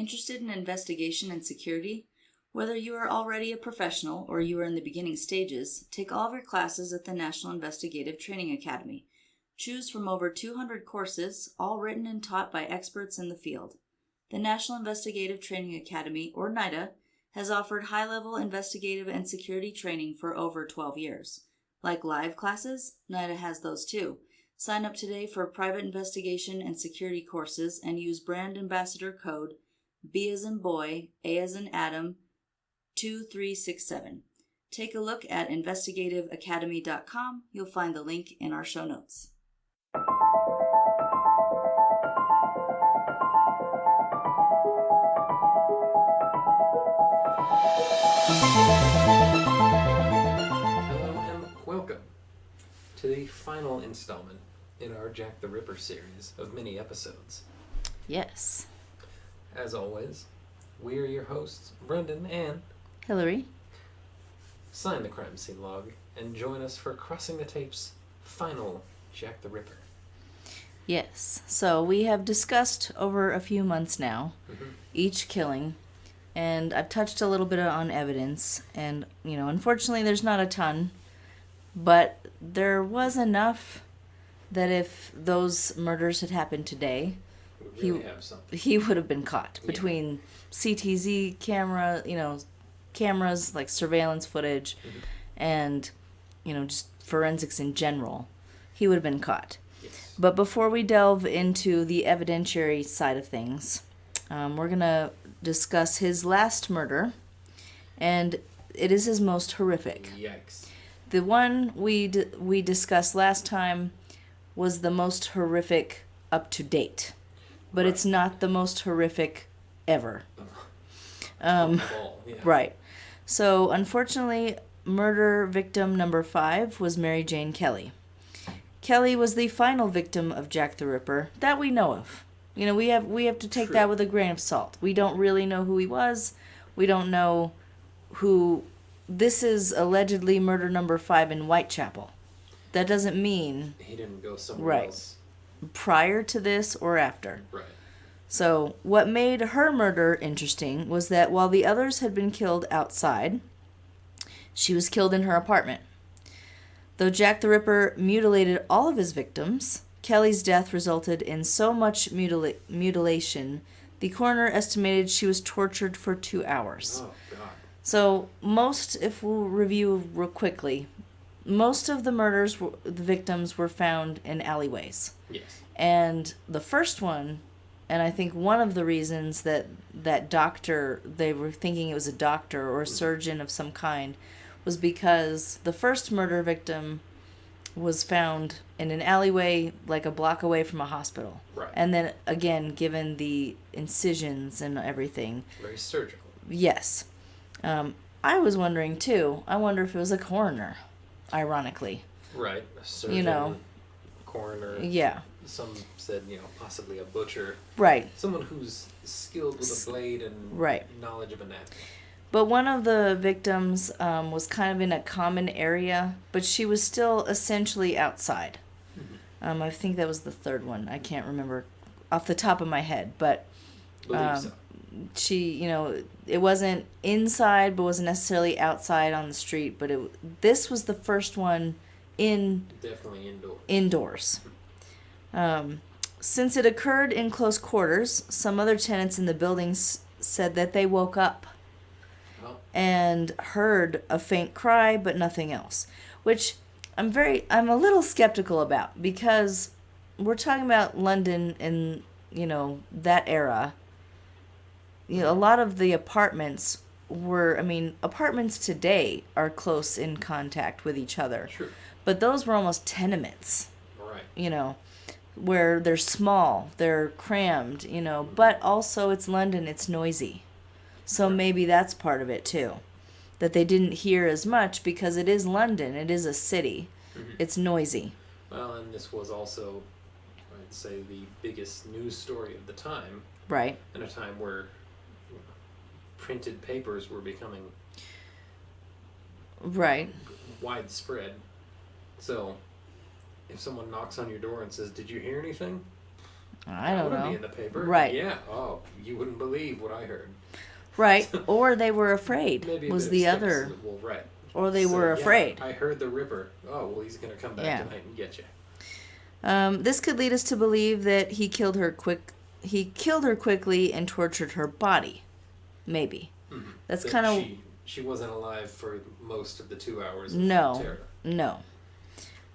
Interested in investigation and security? Whether you are already a professional or you are in the beginning stages, take all of your classes at the National Investigative Training Academy. Choose from over 200 courses, all written and taught by experts in the field. The National Investigative Training Academy, or NITA, has offered high-level investigative and security training for over 12 years. Like live classes, NITA has those too. Sign up today for private investigation and security courses and use brand ambassador code B as in boy, A as in Adam, 2367. Take a look at investigativeacademy.com. You'll find the link in our show notes. Hello and welcome to the final installment in our Jack the Ripper series of mini episodes. Yes. As always, we are your hosts, Brendan and Hillary. Sign the crime scene log and join us for Crossing the Tape's final Jack the Ripper. Yes. So we have discussed over a few months now each killing, and I've touched a little bit on evidence, and, unfortunately there's not a ton, but there was enough that if those murders had happened today, he would have been caught. Between CTZ cameras, like surveillance footage, and, just forensics in general, he would have been caught. Yes. But before we delve into the evidentiary side of things, we're going to discuss his last murder, and it is his most horrific. Yikes. The one we discussed last time was the most horrific up to date, but It's not the most horrific ever. Right. So, unfortunately, murder victim number 5 was Mary Jane Kelly. Kelly was the final victim of Jack the Ripper that we know of. We have to take that with a grain of salt. We don't really know who he was. We don't know who... This is allegedly murder number 5 in Whitechapel. That doesn't mean... He didn't go somewhere else. Prior to this or after. Right. So, what made her murder interesting was that while the others had been killed outside, she was killed in her apartment. Though Jack the Ripper mutilated all of his victims, Kelly's death resulted in so much mutilation, the coroner estimated she was tortured for 2 hours. Oh, God. So, if we'll review real quickly, most of the the victims were found in alleyways. Yes. And the first one, and I think one of the reasons that doctor, they were thinking it was a doctor or a surgeon of some kind, was because the first murder victim was found in an alleyway like a block away from a hospital. Right. And then, again, given the incisions and everything. Very surgical. Yes. I was wondering, too. I wonder if it was a coroner, ironically. Right. A surgeon, coroner. Yeah. Some said, possibly a butcher. Right. Someone who's skilled with a blade and knowledge of anatomy. But one of the victims was kind of in a common area, but she was still essentially outside. Mm-hmm. I think that was the third one. I can't remember off the top of my head, but so. She, it wasn't inside, but wasn't necessarily outside on the street. But this was the first one definitely indoors. Since it occurred in close quarters, some other tenants in the building said that they woke up and heard a faint cry, but nothing else, which I'm a little skeptical about, because we're talking about London in, that era. A lot of the apartments apartments today are close in contact with each other. True. But those were almost tenements. Right. Where they're small, they're crammed, but also it's London, it's noisy. So maybe that's part of it too. That they didn't hear as much because it is London, it is a city. Mm-hmm. It's noisy. Well, and this was also, I'd say, the biggest news story of the time. Right. In a time where printed papers were becoming widespread. So, if someone knocks on your door and says, "Did you hear anything?" I don't know. Be in the paper. Right. Yeah. Oh, you wouldn't believe what I heard. Right. Or they were afraid. Maybe was the other. Well, right. Or they were afraid. I heard the Ripper. Oh, well, he's going to come back tonight and get you. This could lead us to believe that he killed her quickly and tortured her body. Maybe. Mm-hmm. That's kind of... She wasn't alive for most of the 2 hours of terror. No.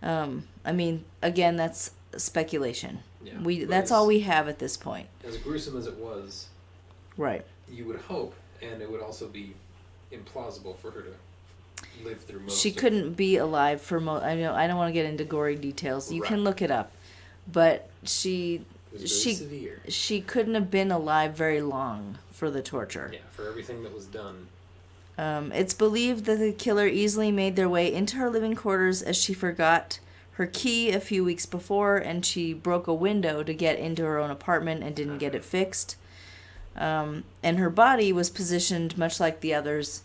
I mean, again, that's speculation. Yeah, that's all we have at this point. As gruesome as it was, right? You would hope, and it would also be implausible for her to live through most. She couldn't be alive for most. I don't want to get into gory details. You can look it up, but she couldn't have been alive very long for the torture. Yeah, for everything that was done. It's believed that the killer easily made their way into her living quarters as she forgot her key a few weeks before, and she broke a window to get into her own apartment and didn't get it fixed. And her body was positioned much like the others,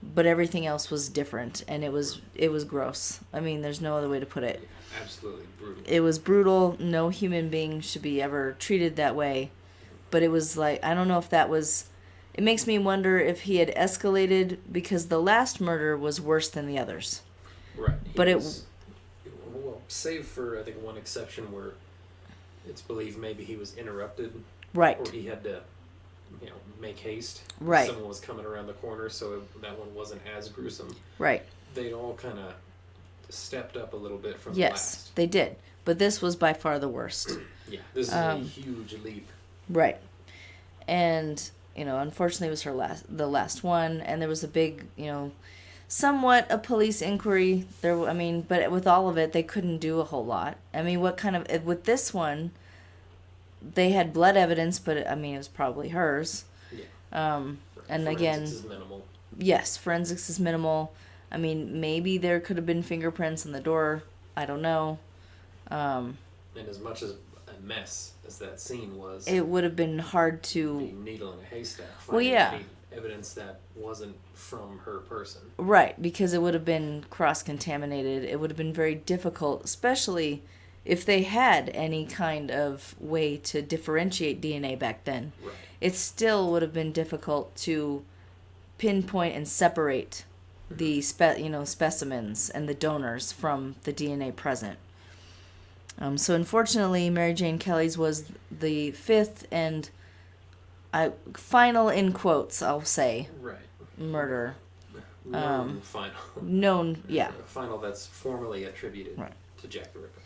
but everything else was different, and it was gross. I mean, there's no other way to put it. Yeah, absolutely brutal. It was brutal. No human being should be ever treated that way. But it was like, I don't know if that was... It makes me wonder if he had escalated because the last murder was worse than the others. Right. But well, save for, I think, one exception where it's believed maybe he was interrupted. Right. Or he had to, make haste. Right. Someone was coming around the corner, so that one wasn't as gruesome. Right. They all kind of stepped up a little bit from the last. Yes, they did. But this was by far the worst. Yeah, this is a huge leap. Right. And... unfortunately, it was the last one, and there was a big, somewhat a police inquiry. But with all of it, they couldn't do a whole lot. I mean, with this one, they had blood evidence, but it was probably hers. Yeah. And forensics again, is minimal. Yes, forensics is minimal. I mean, maybe there could have been fingerprints on the door. I don't know. And as much as a mess as that scene was, it would have been hard to... Be needle in a haystack. Well, yeah. Any evidence that wasn't from her person. Right, because it would have been cross-contaminated. It would have been very difficult, especially if they had any kind of way to differentiate DNA back then. Right. It still would have been difficult to pinpoint and separate the specimens and the donors from the DNA present. So unfortunately, Mary Jane Kelly's was the fifth and final, in quotes, I'll say, murder. Known final. Known, yeah. Final that's formally attributed to Jack the Ripper.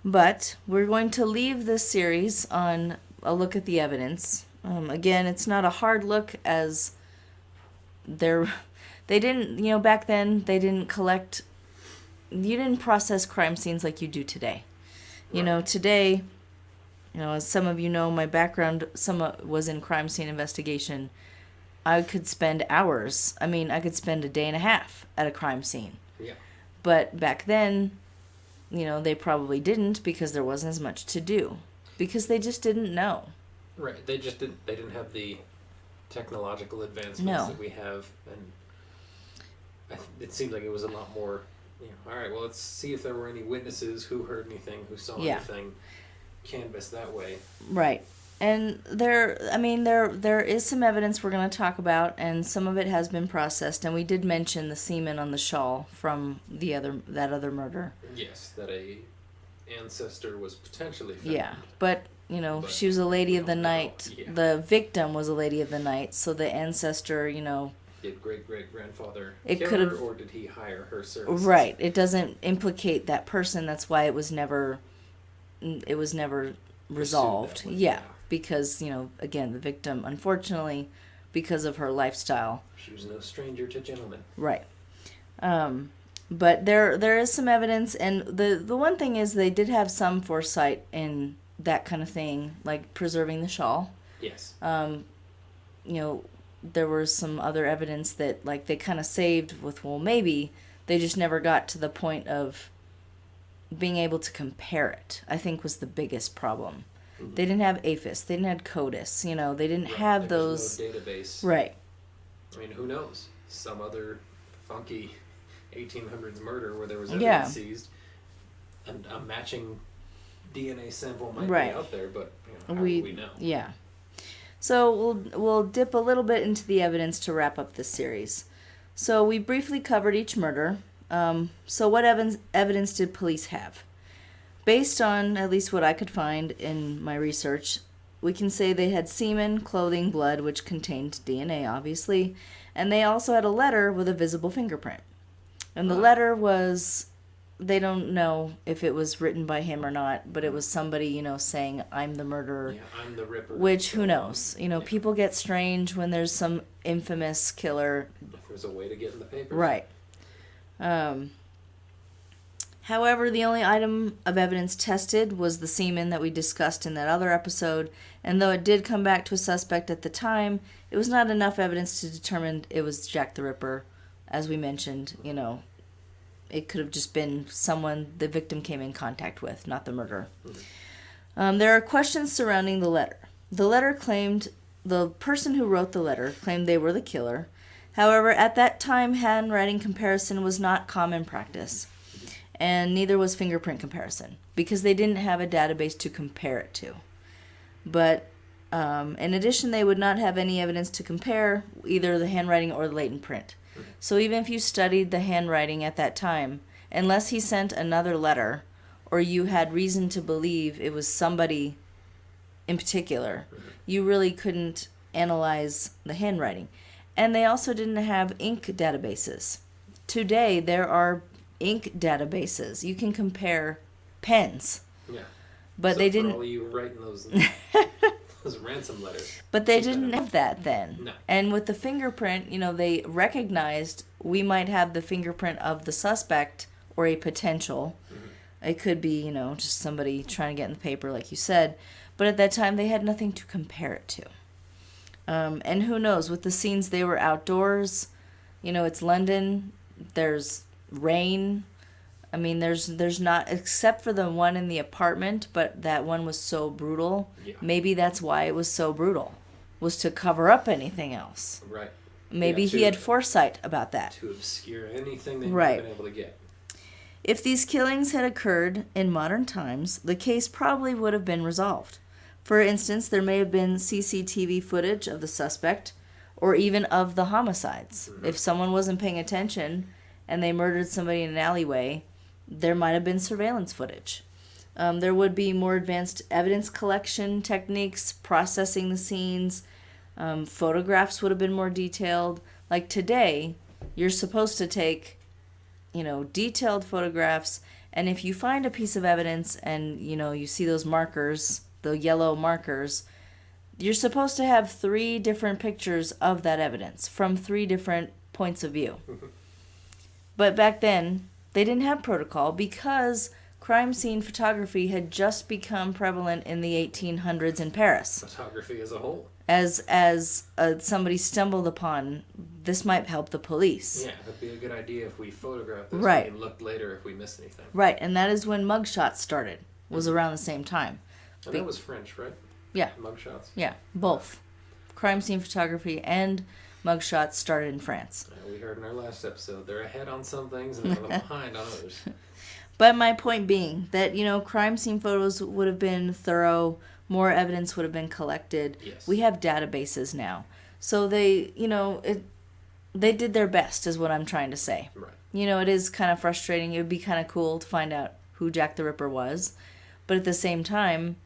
But we're going to leave this series on a look at the evidence. Again, it's not a hard look as they didn't, back then, they didn't collect, you didn't process crime scenes like you do today. Today, as some of you know, my background was in crime scene investigation. I could spend hours. I could spend a day and a half at a crime scene. Yeah. But back then, they probably didn't because there wasn't as much to do. Because they just didn't know. Right. They didn't have the technological advancements that we have. And it seemed like it was a lot more... all right, well, let's see if there were any witnesses who heard anything, who saw anything, canvassed that way. Right. And there is some evidence we're going to talk about, and some of it has been processed, and we did mention the semen on the shawl from that other murder. Yes, that a ancestor was potentially found. Yeah, but she was a lady of the night. Yeah. The victim was a lady of the night, so the ancestor, Did great-great-grandfather kill her, or did he hire her services? Right. It doesn't implicate that person. That's why it was never resolved. Yeah. Because, again, the victim, unfortunately, because of her lifestyle. She was no stranger to gentlemen. Right. But there is some evidence, and the one thing is they did have some foresight in that kind of thing, like preserving the shawl. Yes. There was some other evidence that, like, they kind of saved with, well, maybe they just never got to the point of being able to compare it, I think was the biggest problem. Mm-hmm. They didn't have APHIS. They didn't have CODIS. They didn't have those... There was no database. Right. Who knows? Some other funky 1800s murder where there was evidence seized and a matching DNA sample might right. be out there, but how do we know? Yeah. So we'll dip a little bit into the evidence to wrap up this series. So we briefly covered each murder. So what evidence did police have? Based on at least what I could find in my research, we can say they had semen, clothing, blood, which contained DNA, obviously, and they also had a letter with a visible fingerprint. And the letter was, they don't know if it was written by him or not, but it was somebody, saying, I'm the murderer. Yeah, I'm the Ripper. Which, who knows? People get strange when there's some infamous killer. If there's a way to get in the papers. Right. However, the only item of evidence tested was the semen that we discussed in that other episode, and though it did come back to a suspect at the time, it was not enough evidence to determine it was Jack the Ripper. As we mentioned, it could have just been someone the victim came in contact with, not the murderer. Mm-hmm. There are questions surrounding the letter. The letter claimed, the person who wrote the letter claimed they were the killer. However, at that time, handwriting comparison was not common practice. And neither was fingerprint comparison, because they didn't have a database to compare it to. But in addition, they would not have any evidence to compare either the handwriting or the latent print. So even if you studied the handwriting at that time, unless he sent another letter or you had reason to believe it was somebody in particular, you really couldn't analyze the handwriting. And they also didn't have ink databases. Today, there are ink databases. You can compare pens. Yeah. But they didn't. For all you writing those ransom letters. But they didn't have that then. No. And with the fingerprint, they recognized we might have the fingerprint of the suspect or a potential. Mm-hmm. It could be, just somebody trying to get in the paper, like you said. But at that time, they had nothing to compare it to. And who knows, with the scenes, they were outdoors. It's London. There's rain. I mean, there's not, except for the one in the apartment, but that one was so brutal. Yeah. Maybe that's why it was so brutal, was to cover up anything else. Right. Maybe he had foresight about that. To obscure anything they might have been able to get. If these killings had occurred in modern times, the case probably would have been resolved. For instance, there may have been CCTV footage of the suspect, or even of the homicides. Mm-hmm. If someone wasn't paying attention and they murdered somebody in an alleyway, there might have been surveillance footage. There would be more advanced evidence collection techniques, processing the scenes. Photographs would have been more detailed. Like today, you're supposed to take, detailed photographs. And if you find a piece of evidence and, you see those markers, the yellow markers, you're supposed to have 3 different pictures of that evidence from 3 different points of view. But back then, they didn't have protocol because crime scene photography had just become prevalent in the 1800s in Paris. Photography as a whole. As somebody stumbled upon, this might help the police. Yeah, that'd be a good idea if we photographed this. Right. We can look later if we miss anything. Right, and that is when mugshots started. Was around the same time. And that was French, right? Yeah. Mugshots? Yeah, both. Crime scene photography and mugshots started in France. We heard in our last episode, they're ahead on some things and they're a little behind on others. But my point being that, crime scene photos would have been thorough, more evidence would have been collected. Yes. We have databases now. So they, they did their best is what I'm trying to say. Right. It is kind of frustrating. It would be kind of cool to find out who Jack the Ripper was. But at the same time,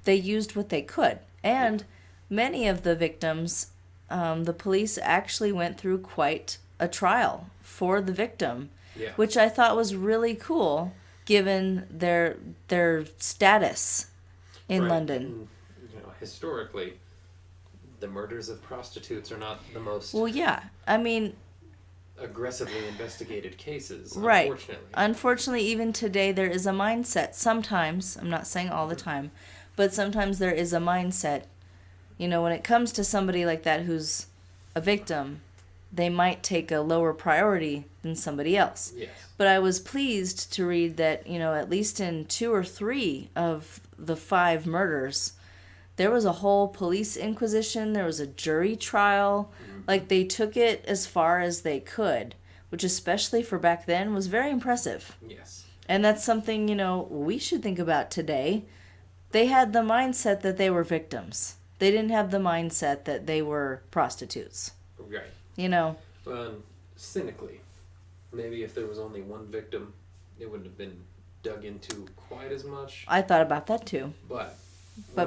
they used what they could. And many of the victims, the police actually went through quite a trial for the victim, which I thought was really cool given their status in London. And, historically, the murders of prostitutes are not the most aggressively investigated cases, unfortunately. Unfortunately, even today there is a mindset. Sometimes, I'm not saying all the time, but sometimes there is a mindset. When it comes to somebody like that who's a victim, they might take a lower priority than somebody else. Yes. But I was pleased to read that, at least in 2 or 3 of the 5 murders, there was a whole police inquisition, there was a jury trial. Mm-hmm. Like, they took it as far as they could, which especially for back then was very impressive. Yes. And that's something, we should think about today. They had the mindset that they were victims. They didn't have the mindset that they were prostitutes. Right. Well, cynically, maybe if there was only one victim, it wouldn't have been dug into quite as much. I thought about that too. But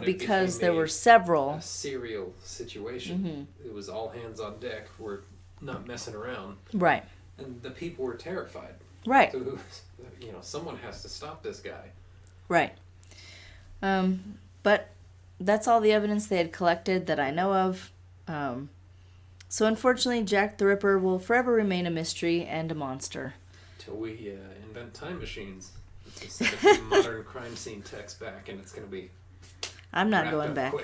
because there were several. A serial situation. It was all hands on deck. We're not messing around. Right. And the people were terrified. Right. So, someone has to stop this guy. Right. But that's all the evidence they had collected that I know of. So unfortunately, Jack the Ripper will forever remain a mystery and a monster. Till we invent time machines. Just send a few modern crime scene texts back, and it's going to be. I'm not going back.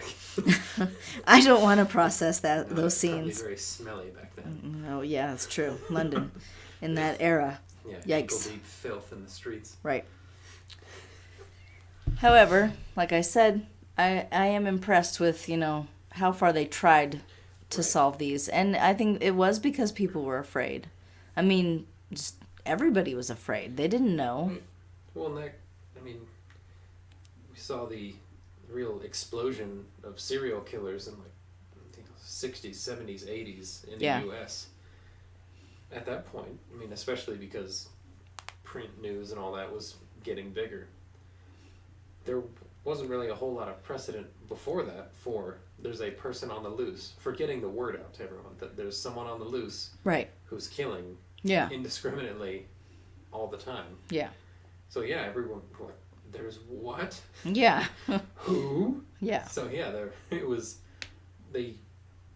I don't want to process those scenes. Probably very smelly back then. Oh yeah, that's true. London, in that era. Yeah, yikes. People eat filth in the streets. Right. However, like I said, I am impressed with how far they tried to solve these, and I think it was because people were afraid. I mean, just everybody was afraid. They didn't know. Well, we saw the real explosion of serial killers in 60s, 70s, 80s in the U.S. At that point, especially because print news and all that was getting bigger, there wasn't really a whole lot of precedent before that for there's a person on the loose, for getting the word out to everyone that there's someone on the loose who's killing indiscriminately all the time. Yeah. So everyone, there's what? Yeah. Who? Yeah. So they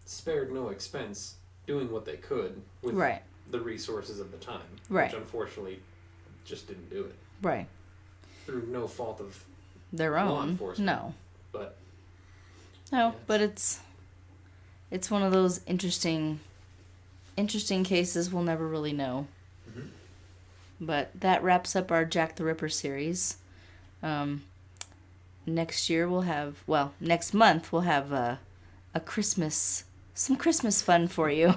spared no expense doing what they could with the resources of the time, which unfortunately just didn't do it. Right. Through no fault of their own. Law enforcement. No. But but it's one of those interesting cases we'll never really know. Mm-hmm. But that wraps up our Jack the Ripper series. Next month we'll have a Christmas, some Christmas fun for you.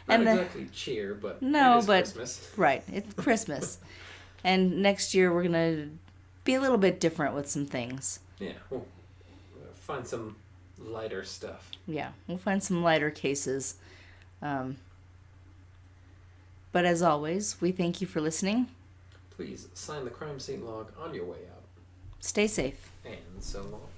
Not exactly cheer, but Christmas. Right, it's Christmas. And next year we're gonna be a little bit different with some things. Yeah, we'll find some lighter stuff. Yeah, we'll find some lighter cases. But as always, we thank you for listening. Please sign the crime scene log on your way out. Stay safe. And so long.